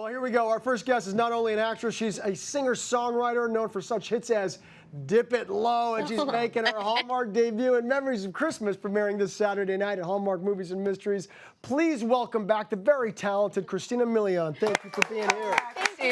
Well, here we go. Our first guest is not only an actress, she's a singer-songwriter known for such hits as Dip It Low, and she's making her Hallmark debut in Memories of Christmas, premiering this Saturday night at Hallmark Movies and Mysteries. Please welcome back the very talented Christina Milian. Thank you for being here. We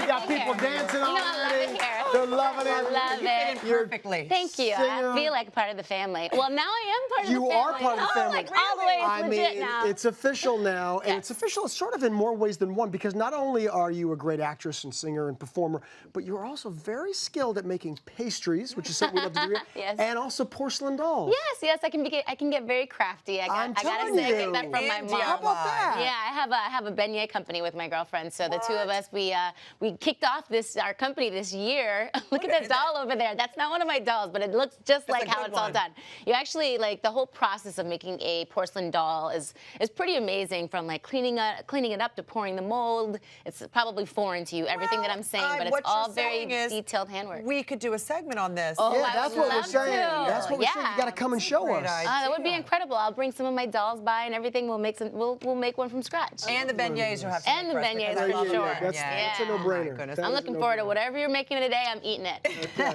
got people dancing already. They're loving it. I love it. Perfectly. Thank you. I feel like part of the family. Well, now I am part of the family. You are part of the family. Like all the way. It's legit now. It's official now, and it's official sort of in more ways than one, because not only are you a great actress and singer and performer, but you're also very skilled at making pastries, which is something we love to do, Yes. and also porcelain dolls. Yes, I can get very crafty. I gotta say, I get that from my mom. How about that? Yeah, I have a beignet company with my girlfriend. So the two of us, we kicked off our company this year. Look at that doll over there. That's not one of my dolls, but it looks just like how it's all done. You actually, like, the whole process of making a porcelain doll is pretty amazing, from like cleaning it up to pouring the mold. It's probably foreign to you, everything that I'm saying, but it's all very detailed handwork. We could do a segment on this. Oh, Yeah, that's what we're saying. That's what we're saying. You got to come and show us. That would be incredible. I'll bring some of my dolls by and everything. We'll make one from scratch. And the beignets you'll have to And make the for us, beignets, because I for love sure. them. That's a no-brainer. Goodness. I'm looking forward to whatever you're making today. I'm eating it.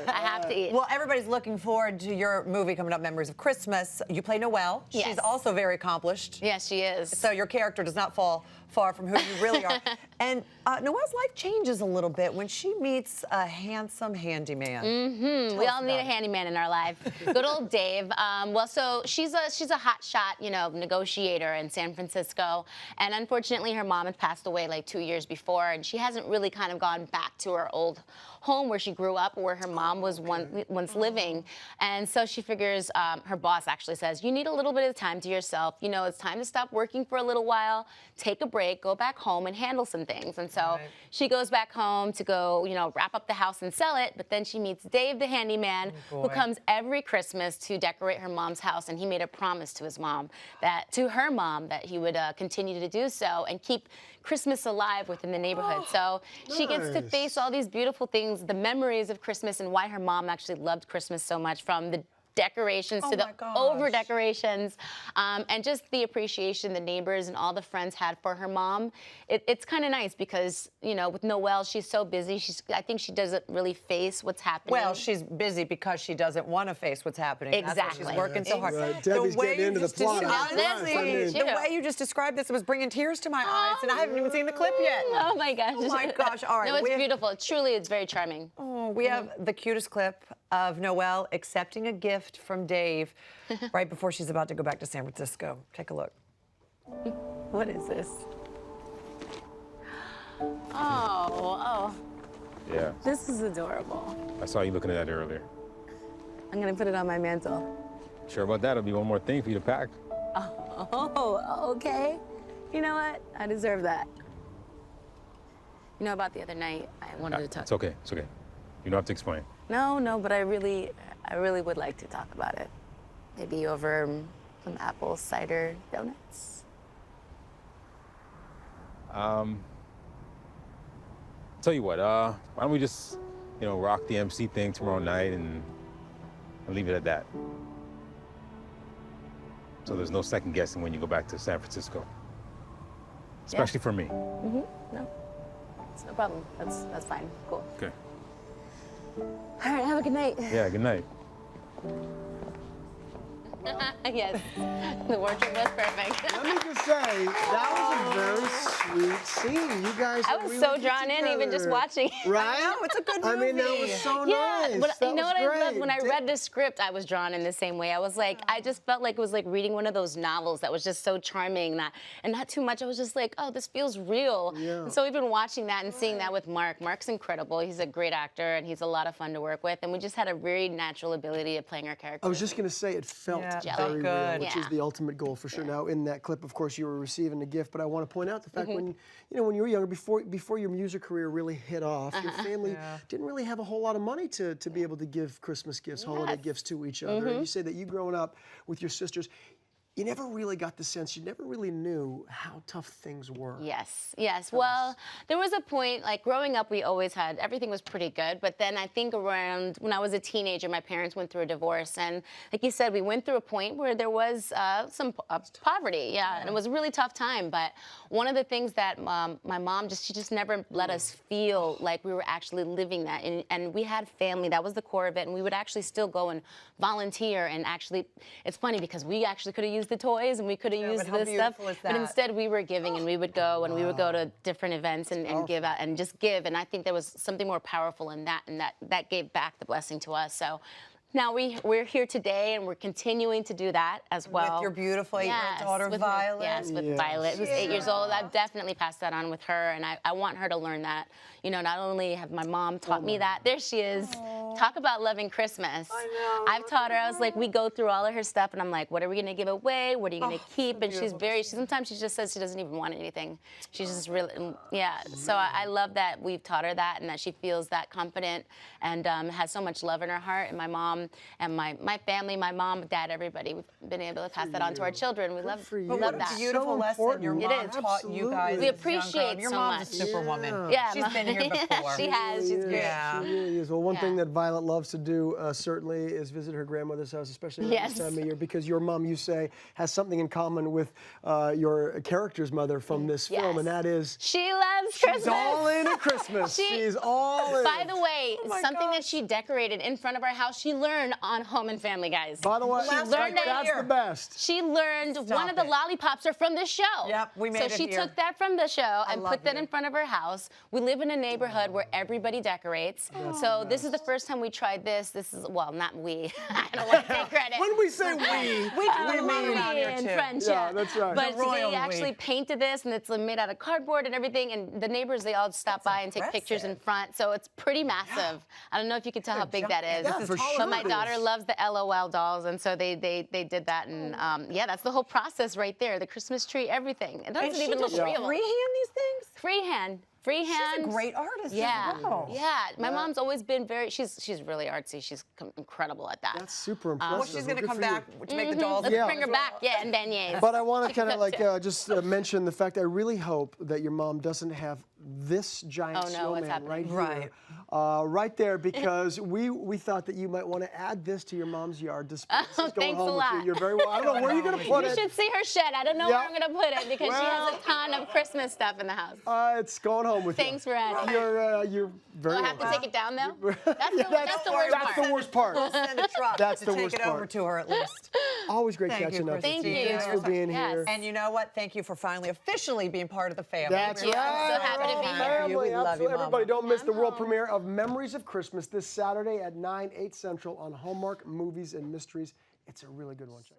I have to eat. Well, everybody's looking forward to your movie coming up, Memories of Christmas. You play Noelle. Yes. She's also very accomplished. Yes, she is. So your character does not fall far from who you really are. And Noelle's life changes a little bit when she meets a handsome handyman. We all need a handyman in our life. Good old Dave. Well, so she's a hotshot, negotiator in San Francisco, and unfortunately, her mom had passed away like 2 years before, and she hasn't really kind of gone back to her old home where she grew up, where her mom was once living. And so she figures, her boss actually says, you need a little bit of time to yourself. It's time to stop working for a little while, take a break, go back home and handle some things. And so she goes back home to go, wrap up the house and sell it. But then she meets Dave, the handyman, who comes every Christmas to decorate her mom's house. And he made a promise to her mom that he would continue to do so and keep Christmas alive within the neighborhood. So she gets to face all these beautiful things, the memories of Christmas, and why her mom actually loved Christmas so much, from the decorations to the over decorations, and just the appreciation the neighbors and all the friends had for her mom. It's kind of nice because, with Noelle, she's so busy. I think she doesn't really face what's happening. Well, she's busy because she doesn't want to face what's happening. Exactly. That's why she's working so hard. Right. Debbie's getting into the plot. Honestly, the way you just described this was bringing tears to my eyes, and I haven't even seen the clip yet. Oh my gosh. Oh my gosh. All right. No, it's beautiful. Truly, it's very charming. Oh, we have the cutest clip of Noelle accepting a gift from Dave right before she's about to go back to San Francisco. Take a look. What is this? Oh. Yeah, This is adorable. I saw you looking at that earlier. I'm gonna put it on my mantle. Sure about that? It'll be one more thing for you to pack. Oh, okay. You know what? I deserve that. About the other night, I wanted to talk. It's okay. It's okay. You don't have to explain. No, but I really would like to talk about it. Maybe over some apple cider donuts. Tell you what. Why don't we just, rock the MC thing tomorrow night and leave it at that. So there's no second guessing when you go back to San Francisco. Especially for me. No, it's no problem. That's fine. Cool. Okay. All right, have a good night. Yeah, good night. Yes, the wardrobe was perfect. Let me just say, that was a very sweet scene. You guys I was really so get drawn in, even just together. watching. Right? No, it's a good movie. I mean, that was so nice. But That you know was what I loved? great. When I read the script, I was drawn in the same way. I was like, I just felt like it was like reading one of those novels that was just so charming, and not too much. I was just like, oh, this feels real. Yeah. And so even watching that and seeing that with Mark. Mark's incredible. He's a great actor, and he's a lot of fun to work with. And we just had a very natural ability of playing our characters. I was just going to say, it felt very real, which is the ultimate goal for sure. Now, in that clip, of course, you were receiving a gift, but I want to point out the fact when you were younger, before your music career really hit off, your family didn't really have a whole lot of money to be able to give Christmas gifts, holiday gifts to each other. You say that you growing up with your sisters, you never really got the sense, you never really knew how tough things were. Yes, yes. Well, there was a point, like growing up, we always had, everything was pretty good. But then I think around when I was a teenager, my parents went through a divorce. And like you said, we went through a point where there was some poverty. Yeah, and it was a really tough time. But one of the things that my mom she just never let us feel like we were actually living that. And we had family, that was the core of it. And we would actually still go and volunteer. And actually, it's funny because we actually could have used the toys and we could have used but how this stuff. beautiful is But that? instead we were giving and we would go and we would go to different events and give out and just give. And I think there was something more powerful in that, and that gave back the blessing to us. So now we're here today and we're continuing to do that as well. With your beautiful 8-year-old daughter, with Violet. Yes, with Violet, who's 8 years old. I've definitely passed that on with her, and I want her to learn that. You know, not only have my mom taught me that, there she is. Talk about loving Christmas. I know. I've taught her, I was like, we go through all of her stuff, and I'm like, what are we gonna give away? What are you gonna keep? And sometimes she just says she doesn't even want anything. She's just really, yeah. So I love that we've taught her that and that she feels that confident and has so much love in her heart. And my mom and my family, my mom, dad, everybody, we've been able to pass that on to our children. We love What a that. beautiful So lesson your important. mom taught you guys. Absolutely. We as young girls. appreciate Your so mom's a much. superwoman. Yeah, She's been here before. She has. She's great. Yeah. She really is. Well, one thing that Violet loves to do certainly is visit her grandmother's house, especially around this time of year, because your mom, you say, has something in common with your character's mother from this film, and that is she loves Christmas. she's all in at Christmas. She's all in. By the way, my something that gosh. she decorated in front of our house, she learned on Home and Family, guys. By the way, she learned it that's here. the best. She learned one of the it. lollipops are from this show. Yep, we made so it she here. took that from the show and love put that you. in front of her house. We live in a neighborhood where everybody decorates. So this is the first time we tried this. This is, well, not we. I don't want to take credit. When we say we We Mean around here, and too. French, Yeah, that's right. But The royal they actually we. painted this, and it's made out of cardboard and everything. And the neighbors, they all stop by and take pictures in front. So it's pretty massive. I don't know if you can tell how big that is. Yeah, for But sure my it daughter is. loves the LOL dolls, and so they did that. And yeah, that's the whole process right there. The Christmas tree, everything. It doesn't even look real. Freehand these things? Freehand. She's a great artist Yeah, as well. yeah. My mom's always been she's really artsy. She's incredible at that. That's super impressive. Well, she's going to Good come for you. back to make the dolls. Let's Yeah. bring her back, yeah, and beignets. But I want to She can kind of cook like too. just mention the fact I really hope that your mom doesn't have this giant Oh, no, what's snowman happening? right here, right there, because we thought that you might want to add this to your mom's yard display. This is going thanks a home with you. lot. You're very well. I don't know where you're going to put You it. should see her shed. I don't know Yeah. where I'm going to put it because she has a ton of Christmas stuff in the house. It's going home with Thanks you. for adding. You're very Do I have to welcome. take it down though? Yeah, That's the worst That's part. the worst part. Send a truck That's to the take worst it over part. to her at least. Always great Thank you, catching up with Thank you. you. Thanks for being Yes. here. And you know what? Thank you for finally officially being part of the family. That's We're right. so happy to be here. You. We Family, love you, absolutely. Mama. Everybody, don't miss the world home. premiere of Memories of Christmas this Saturday at 9, 8 Central on Hallmark Movies and Mysteries. It's a really good one. Check it out.